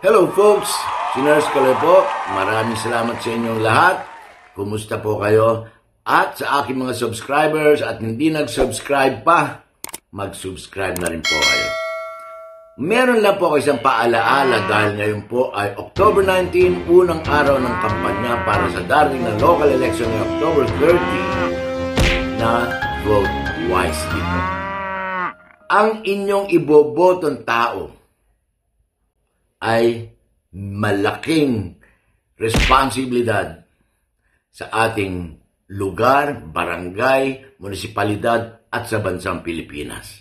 Hello folks, si Nurse Kaloy po. Maraming salamat sa inyong lahat. Kumusta po kayo? At sa aking mga subscribers at hindi nag-subscribe pa, mag-subscribe na rin po kayo. Meron lang po ako isang paalaala dahil ngayon po ay October 19, unang araw ng kampanya para sa darating na local election ng October 30 na vote wisely po. Ang inyong ibobotong tao ay malaking responsibilidad sa ating lugar, barangay, munisipalidad at sa bansang Pilipinas.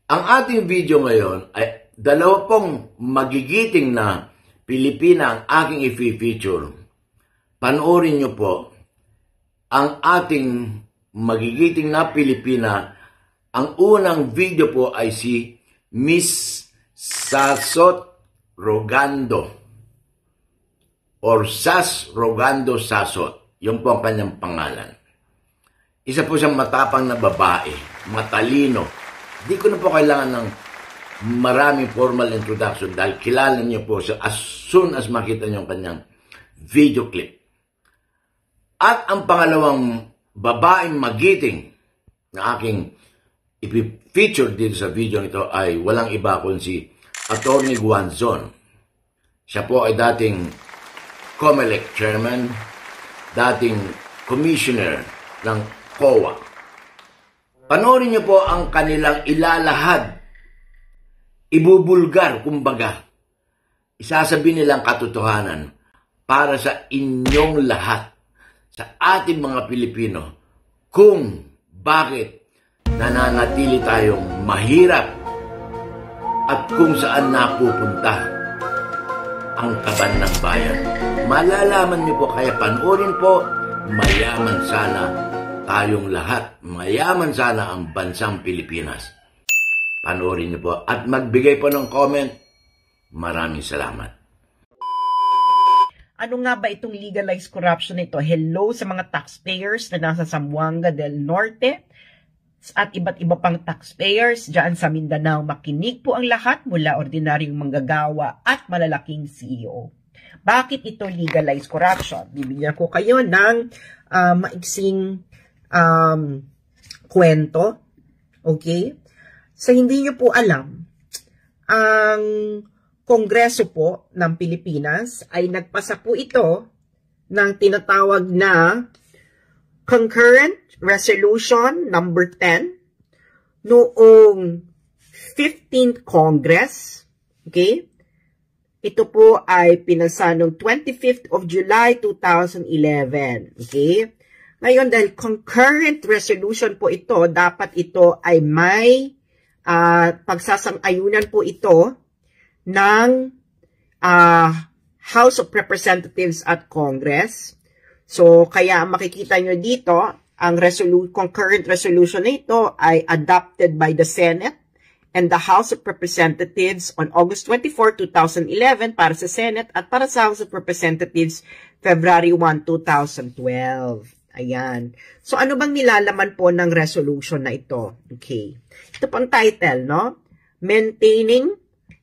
Ang ating video ngayon ay dalawa pong magigiting na Pilipina ang aking i-feature. Panoorin niyo po ang ating magigiting na Pilipina. Ang unang video po ay si Miss Sasot Rogando or Sas Rogando Sasot. Yun po ang kanyang pangalan. Isa po siyang matapang na babae, matalino. Di ko na po kailangan ng maraming formal introduction dahil kilala niyo po siya as soon as makita niyo ang kanyang video clip. At ang pangalawang babaeng magiting na aking i-feature dito sa video nito ay walang iba kundi si Atty. Guanzon. Siya po ay dating COMELEC chairman, dating commissioner ng COA. Panoorin niyo po ang kanilang ilalahad, ibubulgar, kumbaga. Isasabi nilang katotohanan para sa inyong lahat, sa ating mga Pilipino, kung bakit nananatili tayong mahirap at kung saan napupunta ang kaban ng bayan. Malalaman niyo po, kaya panoorin po, mayaman sana tayong lahat. Mayaman sana ang bansang Pilipinas. Panoorin niyo po at magbigay po ng comment. Maraming salamat. Ano nga ba itong legalized corruption nito? Hello sa mga taxpayers na nasa Zamboanga del Norte at iba't iba pang taxpayers dyan sa Mindanao. Makinig po ang lahat mula ordinaryong manggagawa at malalaking CEO. Bakit ito legalized corruption? Bibigyan ko kayo ng maiksing kwento. Okay? Sa hindi nyo po alam, ang Kongreso po ng Pilipinas ay nagpasa po ito ng tinatawag na Concurrent Resolution number 10 noong 15th Congress. Okay? Ito po ay pinasa noong 25th of July 2011. Okay? Ngayon, dahil concurrent resolution po ito, dapat ito ay may pagsasang-ayunan po ito ng House of Representatives at Congress. So, kaya makikita nyo dito, ang concurrent resolution na ito ay adopted by the Senate and the House of Representatives on August 24, 2011 para sa Senate at para sa House of Representatives February 1, 2012. Ayan. So, ano bang nilalaman po ng resolution na ito? Okay. Ito po ang title, no? Maintaining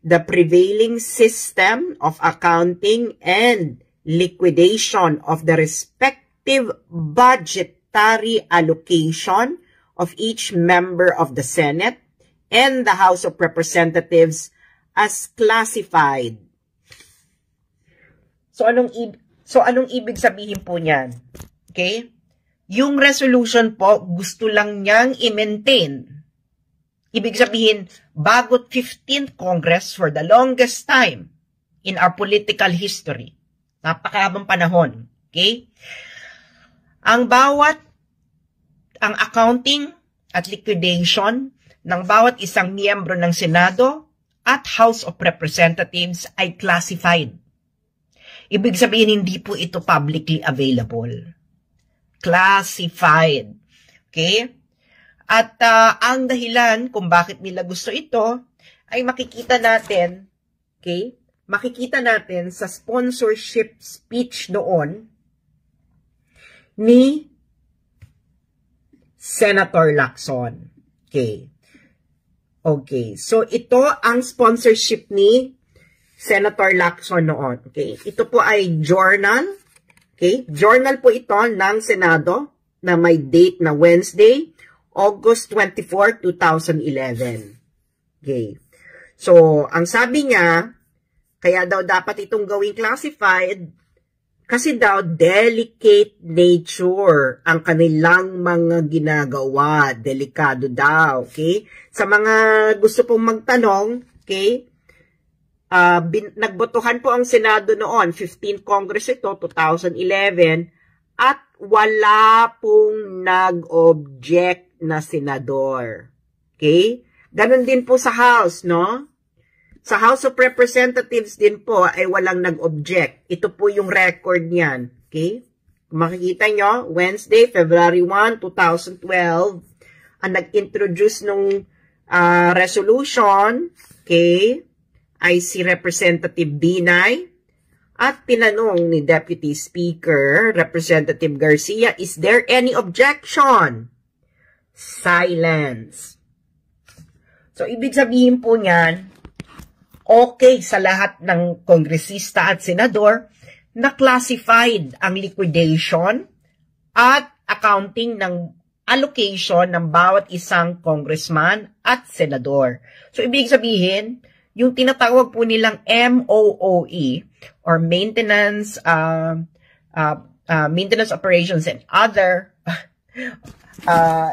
the prevailing system of accounting and liquidation of the respective budgetary allocation of each member of the Senate and the House of Representatives as classified. So anong ibig sabihin po niyan? Okay? Yung resolution po, gusto lang niyang i-maintain. Ibig sabihin, bago 15th Congress for the longest time in our political history. Napakahabang panahon. Okay? Ang accounting at liquidation ng bawat isang miyembro ng Senado at House of Representatives ay classified. Ibig sabihin, hindi po ito publicly available. Classified. Okay? At ang dahilan kung bakit nila gusto ito ay makikita natin, okay? Makikita natin sa sponsorship speech noon ni Senator Lacson. Okay. Okay. So, ito ang sponsorship ni Senator Lacson noon. Okay? Ito po ay journal. Okay? Journal po ito ng Senado na may date na Wednesday, August 24, 2011. Okay. So, ang sabi niya, kaya daw dapat itong gawing classified kasi daw delicate nature ang kanilang mga ginagawa. Delikado daw. Okay? Sa mga gusto pong magtanong, okay, nagbotohan po ang Senado noon, 15th Congress ito, 2011, at wala pong nag-object na senador. Okay? Ganon din po sa House, no? Sa House of Representatives din po ay walang nag-object. Ito po yung record niyan. Okay? Kung makikita nyo, Wednesday, February 1, 2012, ang nag-introduce nung resolution, okay, ay si Representative Binay. At tinanong ni Deputy Speaker, Representative Garcia, is there any objection? Silence. So, ibig sabihin po niyan, okay sa lahat ng kongresista at senador na classified ang liquidation at accounting ng allocation ng bawat isang congressman at senador. So, ibig sabihin, yung tinatawag po nilang MOOE or Maintenance Maintenance Operations and Other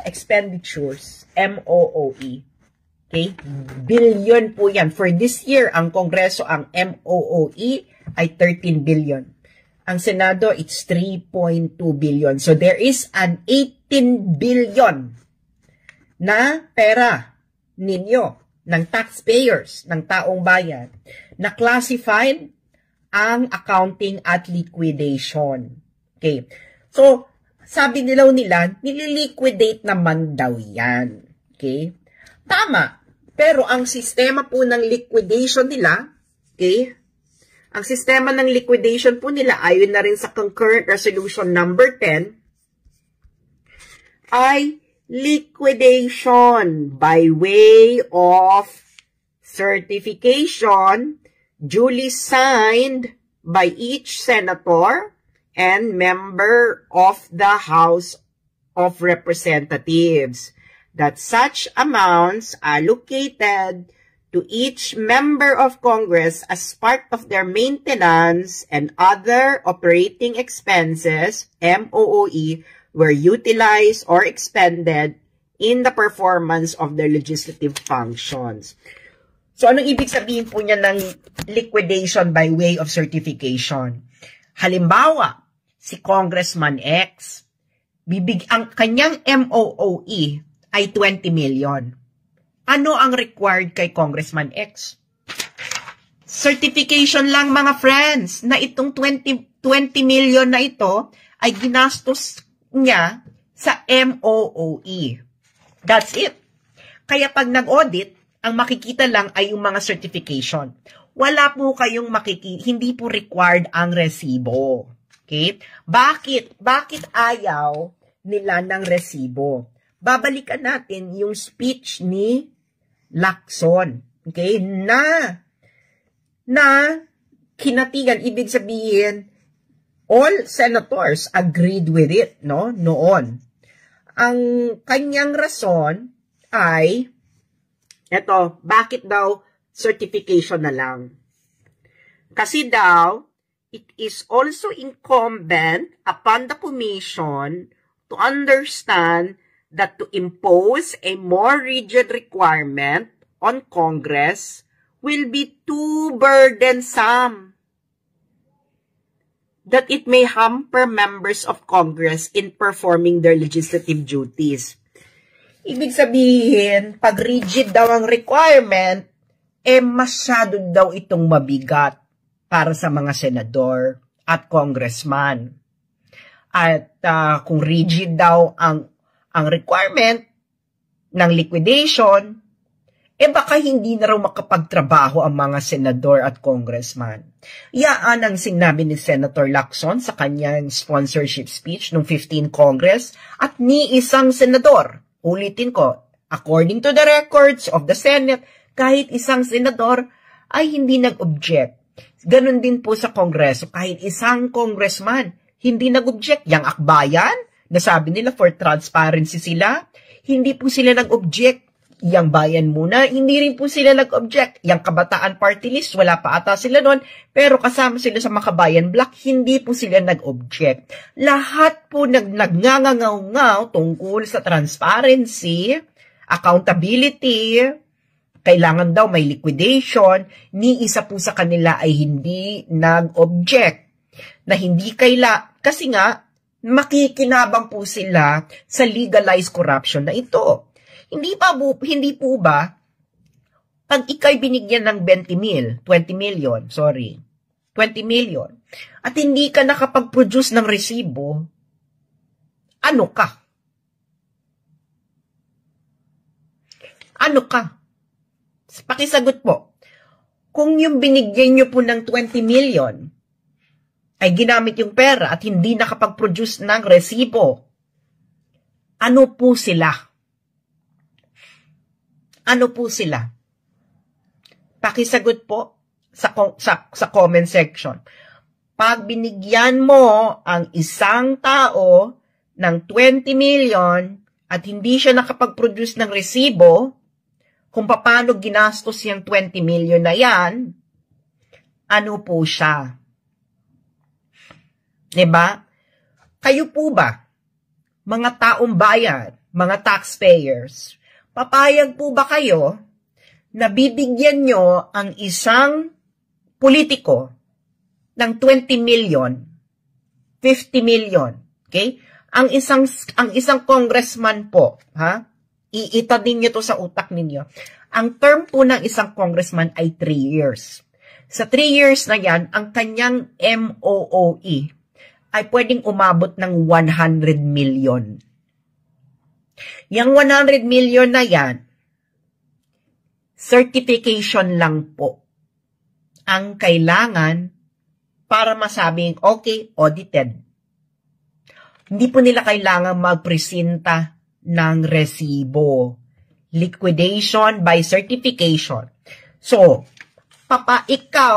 Expenditures, MOOE. Okay? Billion po yan. For this year, ang Kongreso, ang MOOE ay 13 billion. Ang Senado, it's 3.2 billion. So, there is an 18 billion na pera ninyo, ng taxpayers, ng taong bayan, na classified ang accounting at liquidation. Okay. So, sabi nila, nililiquidate naman daw yan. Okay. Tama. Pero ang sistema po ng liquidation nila, okay, ang sistema ng liquidation po nila, ayon na rin sa Concurrent Resolution number 10, ay liquidation by way of certification duly signed by each senator and member of the House of Representatives, that such amounts allocated to each member of Congress as part of their maintenance and other operating expenses, MOOE, were utilized or expended in the performance of their legislative functions. So, anong ibig sabihin po niya ng liquidation by way of certification? Halimbawa, si Congressman X, ang kanyang MOOE ay 20 million. Ano ang required kay Congressman X? Certification lang, mga friends, na itong 20 million na ito ay ginastos niya sa MOOE. That's it. Kaya pag nag-audit, ang makikita lang ay yung mga certification. Wala po kayong hindi po required ang resibo. Okay? Bakit ayaw nila ng resibo? Babalikan natin yung speech ni Lacson. Okay? Na kinatigan, ibig sabihin, all senators agreed with it, no? Noon. Ang kanyang rason ay, eto, bakit daw certification na lang? Kasi daw, it is also incumbent upon the Commission to understand that to impose a more rigid requirement on Congress will be too burdensome, that it may hamper members of Congress in performing their legislative duties. Ibig sabihin, pag rigid daw ang requirement, masyado daw itong mabigat para sa mga senador at congressman. At kung rigid daw ang requirement ng liquidation, baka hindi na raw makapagtrabaho ang mga senador at congressman. Yaan ang sinabi ni Senator Lacson sa kanyang sponsorship speech noong 15 Congress at ni isang senador. Ulitin ko, according to the records of the Senate, kahit isang senador ay hindi nag-object. Ganon din po sa Kongreso, kahit isang congressman, hindi nag-object. Yang akbayan, nasabi nila for transparency sila, hindi po sila nag-object. Yang bayan muna, hindi rin po sila nag-object. Yang Kabataan Party List, wala pa ata sila doon, pero kasama sila sa Makabayan Bloc, hindi po sila nag-object. Lahat po nagngangangaw-ngaw tungkol sa transparency, accountability, kailangan daw may liquidation, ni isa po sa kanila ay hindi nag-object. Na hindi kasi nga, makikinabang po sila sa legalized corruption na ito. Hindi po ba, pag ikay binigyan ng 20 million, at hindi ka nakapag-produce ng resibo, ano ka? Ano ka? Pakisagot po. Kung yung binigyan nyo po ng 20 million, ay ginamit yung pera at hindi nakapag-produce ng resibo, ano po sila? Ano po sila? Pakisagot po sa comment section. Pag binigyan mo ang isang tao ng 20 million at hindi siya nakapag-produce ng resibo, kung paano ginastos yung 20 million na yan, ano po siya? Diba? Kayo po ba, mga taong bayan, mga taxpayers, papayag po ba kayo na bibigyan nyo ang isang politiko ng 20 million, 50 million, okay? Ang isang congressman po, ha? Iitadin nyo to sa utak ninyo. Ang term po ng isang congressman ay 3 years. Sa 3 years na yan, ang kanyang MOOE ay pwedeng umabot ng 100 million. Yang 100 million na yan, certification lang po ang kailangan para masabing, okay, audited. Hindi po nila kailangan magpresenta ng resibo. Liquidation by certification. So, ikaw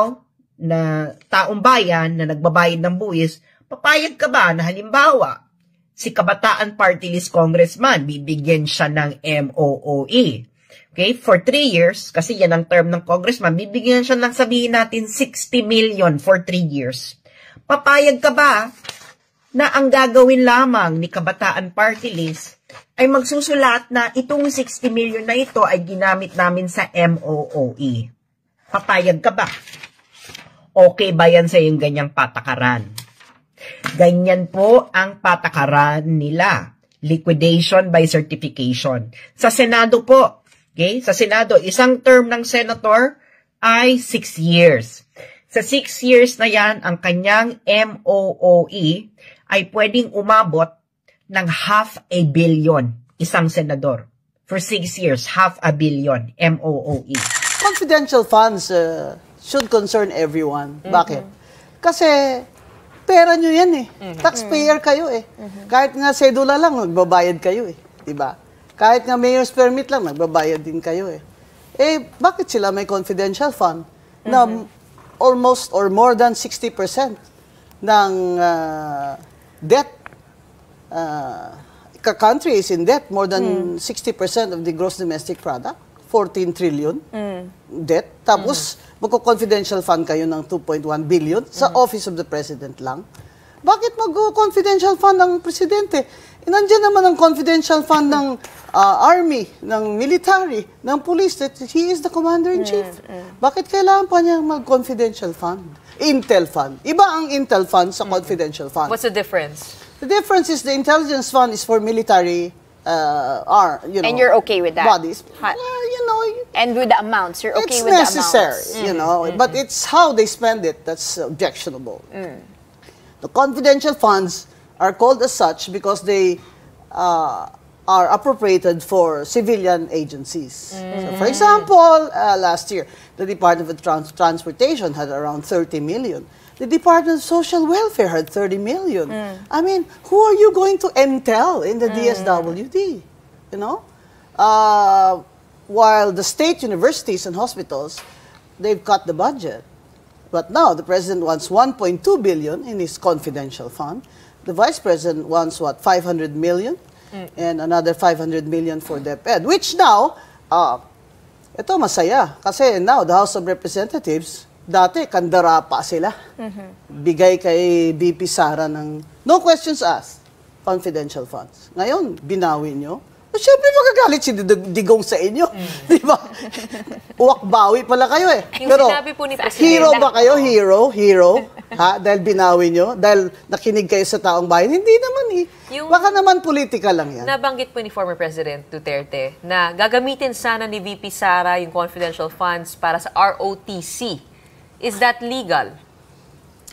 na taong bayan na nagbabayad ng buwis, papayag ka ba na halimbawa, si Kabataan Party List Congressman, bibigyan siya ng MOOE. Okay, for 3 years, kasi yan ang term ng congressman, bibigyan siya ng sabihin natin 60 million for 3 years. Papayag ka ba na ang gagawin lamang ni Kabataan Party List ay magsusulat na itong 60 million na ito ay ginamit namin sa MOOE? Papayag ka ba? Okay ba yan sa yung ganyang patakaran? Ganyan po ang patakaran nila. Liquidation by certification. Sa Senado po, okay? Sa Senado, isang term ng senator ay 6 years. Sa 6 years na yan, ang kanyang MOOE ay pwedeng umabot ng 500 million isang senador. For 6 years, 500 million MOOE. Confidential funds should concern everyone. Bakit? Kasi pera nyo yan eh. Taxpayer kayo eh. Kahit nga sedula lang, nagbabayad kayo eh. Diba? Kahit nga mayor's permit lang, nagbabayad din kayo eh. Eh, bakit sila may confidential fund na almost or more than 60% ng debt, country is in debt, more than 60% of the gross domestic product, 14 trillion debt. Tapos, magko-confidential fund kayo ng 2.1 billion sa Office of the President lang. Bakit mag-confidential fund ng Presidente? Nandiyan naman ang confidential fund ng Army, ng military, ng police, that he is the Commander-in-Chief. Bakit kailangan pa niya mag-confidential fund? Intel fund. Iba ang Intel fund sa confidential fund. What's the difference? The difference is the intelligence fund is for military, and you're okay with that? Bodies. You know, and with the amounts, you're okay with it's the amounts? necessary, you know, but it's how they spend it that's objectionable. The confidential funds are called as such because they are appropriated for civilian agencies. So, for example, last year, the Department of Transportation had around 30 million. The Department of Social Welfare had 30 million. I mean, who are you going to entail in the DSWD? You know? While the state universities and hospitals they've cut the budget. But now the president wants 1.2 billion in his confidential fund. The vice president wants what, 500 million? And another 500 million for DepEd. Which now, ito masaya. Kasi now the House of Representatives, dati kandara pa sila. Bigay kay BP Sara ng no questions asked, confidential funds. Ngayon, binawi nyo. Siyempre magagalit si Digong sa inyo. Di ba? Uwak-bawi pala kayo eh. Yung Pero, sinabi po ni Presidente. hero ba kayo? Hero? Ha? Dahil binawi nyo? Dahil nakinig kayo sa taong bayan? Hindi naman eh. Baka naman politika lang yan. Nabanggit po ni former President Duterte na gagamitin sana ni VP Sara yung confidential funds para sa ROTC. Is that legal?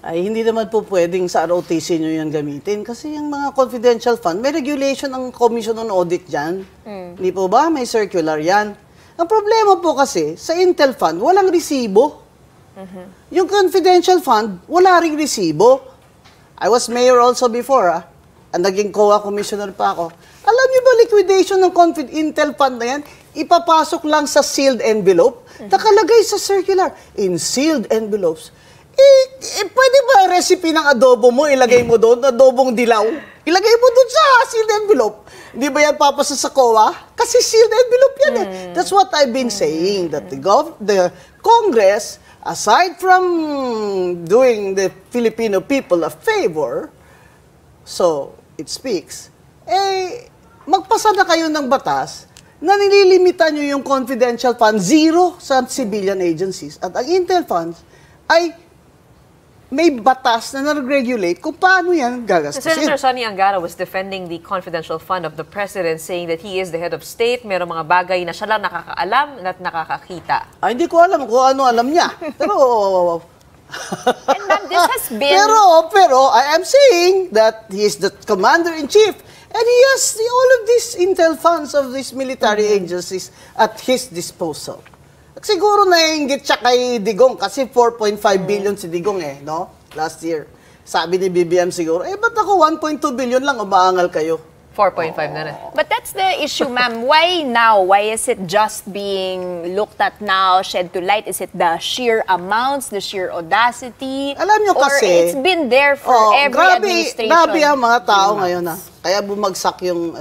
Ay, hindi naman po pwedeng sa ROTC nyo yan gamitin. Kasi yung mga confidential fund, may regulation ng Commission on Audit dyan. Hindi po ba? May circular yan. Ang problema po kasi, sa Intel Fund, walang resibo. Yung confidential fund, wala ring resibo. I was mayor also before, naging COA commissioner pa ako. Alam niyo ba, liquidation ng Intel Fund na yan, ipapasok lang sa sealed envelope, nakalagay sa circular, in sealed envelopes. Pwede ba recipe ng adobo mo, ilagay mo doon, adobong dilaw? Ilagay mo doon sa sealed envelope. Hindi ba yan papasa sa COA? Kasi sealed envelope yan eh. That's what I've been saying, that the Congress, aside from doing the Filipino people a favor, so it speaks, magpasa na kayo ng batas na nililimitan nyo yung confidential fund, zero sa civilian agencies. At ang Intel funds ay may batas na nag-regulate kung paano yan gagastusin. Senator Sonny Angara was defending the confidential fund of the president, saying that he is the head of state, merong mga bagay na siya lang nakakaalam at nakakakita. Hindi ko alam kung ano alam niya. Pero And ma'am, this has been... Pero I am saying that he is the commander-in-chief and he has all of these intel funds of these military agencies at his disposal. Siguro naiinggit siya kay Digong kasi 4.5 billion si Digong no? Last year. Sabi ni BBM siguro, ba't ako 1.2 billion lang, umaangal kayo? 4.5 na rin. But that's the issue, ma'am. Why now? Why is it just being looked at now, shed to light? Is it the sheer amounts, the sheer audacity? Alam nyo kasi... Or it's been there for every administration? Grabe ang mga tao ngayon Kaya bumagsak yung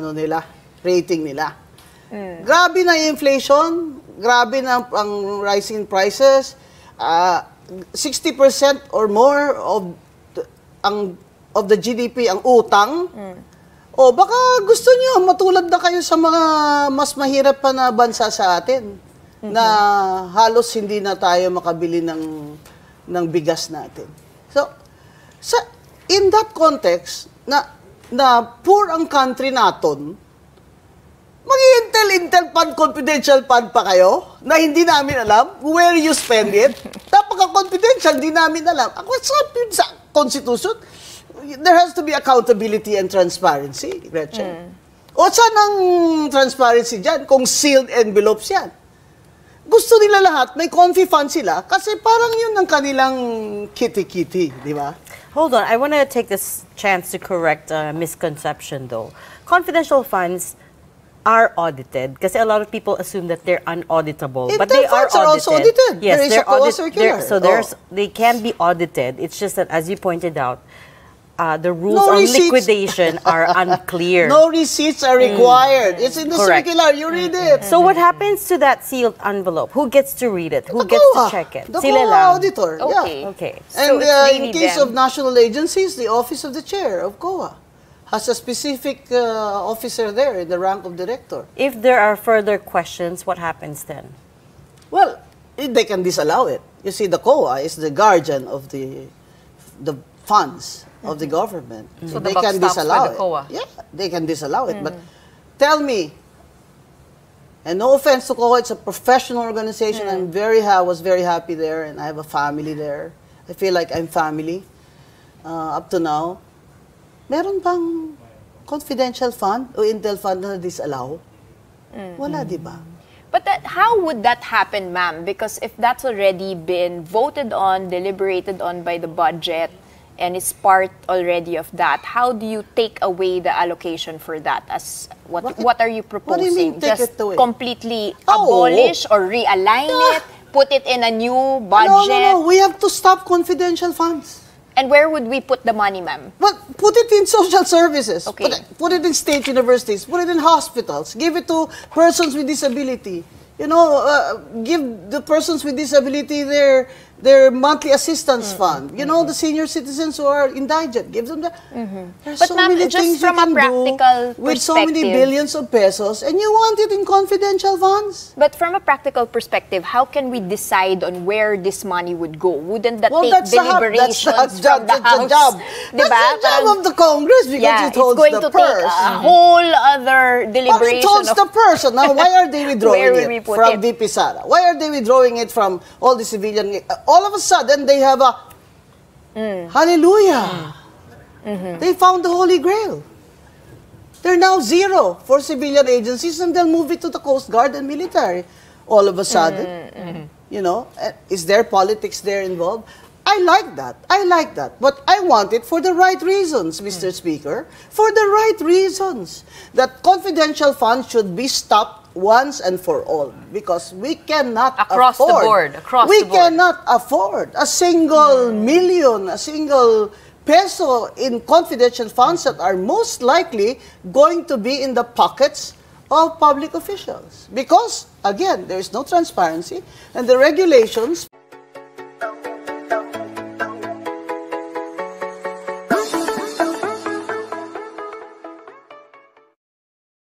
rating nila. Grabe na yung inflation, grabe na ang rising prices, 60% or more of the GDP ang utang. Baka gusto niyo matulad na kayo sa mga mas mahirap pa na bansa sa atin na halos hindi na tayo makabili ng bigas natin. So, in that context na poor ang country naton, Intel fund, confidential fund pa kayo na hindi namin alam where you spend it. Napaka-confidential, hindi namin alam. Sa Constitution, there has to be accountability and transparency, Gretchen. Saan ang transparency dyan kung sealed envelopes yan? Gusto nila lahat, may confi fund sila kasi parang yun ang kanilang kitty-kitty, di ba? Hold on, I want to take this chance to correct a misconception though. Confidential funds are audited because a lot of people assume that they're unauditable, but they are audited. Also audited. Yes, there is they're a COA circular. So they can be audited. It's just that, as you pointed out, the rules on liquidation are unclear. No receipts are required. It's in the circular. You read it. So what happens to that sealed envelope? Who gets to read it? Who gets to check it? The Sila COA lang. auditor. Okay. Yeah. Okay. And So it's really in case them. of national agencies, the office of the chair of COA has a specific officer there in the rank of director. If there are further questions, what happens then? Well, they can disallow it. You see, the COA is the guardian of the funds of the government. So they the buck can stops disallow with the COA. it. Yeah, they can disallow it. But tell me, and no offense to COA, it's a professional organization. I was very happy there, and I have a family there. I feel like I'm family up to now. Meron bang confidential fund o Intel fund na disallow? Wala, di ba? But how would that happen, ma'am? Because if that's already been voted on, deliberated on by the budget, and it's part already of that, how do you take away the allocation for that? As what are you proposing? What do you mean, take Just it away? completely abolish or realign it? put it in a new budget? No. We have to stop confidential funds. And where would we put the money, ma'am? But put it in social services. Okay. Put it in state universities. Put it in hospitals. Give it to persons with disability. You know, give the persons with disability their monthly assistance fund. You know, the senior citizens who are indigent, give them that. There's But so ma'am, many just things you from a can practical do with so many perspective. billions of pesos, and you want it in confidential funds. But from a practical perspective, how can we decide on where this money would go? Wouldn't that Well, take that's deliberations that's from the House? job. Diba? That's the job Parang- of the Congress because yeah, it it's holds going the to take purse. a whole other But deliberation it holds of the purse. Now, why are they withdrawing Where will we it put from it? VP Sara? Why are they withdrawing it from all the civilian? All of a sudden, they have a hallelujah. They found the Holy Grail. They're now zero for civilian agencies, and they'll move it to the Coast Guard and military. All of a sudden, you know, is there politics there involved? I like that. I like that. But I want it for the right reasons, Mr. Speaker. For the right reasons. That confidential funds should be stopped once and for all. Because we cannot Across the afford. board, across we the board. cannot afford a single million, a single peso in confidential funds that are most likely going to be in the pockets of public officials. Because, again, there is no transparency, and the regulations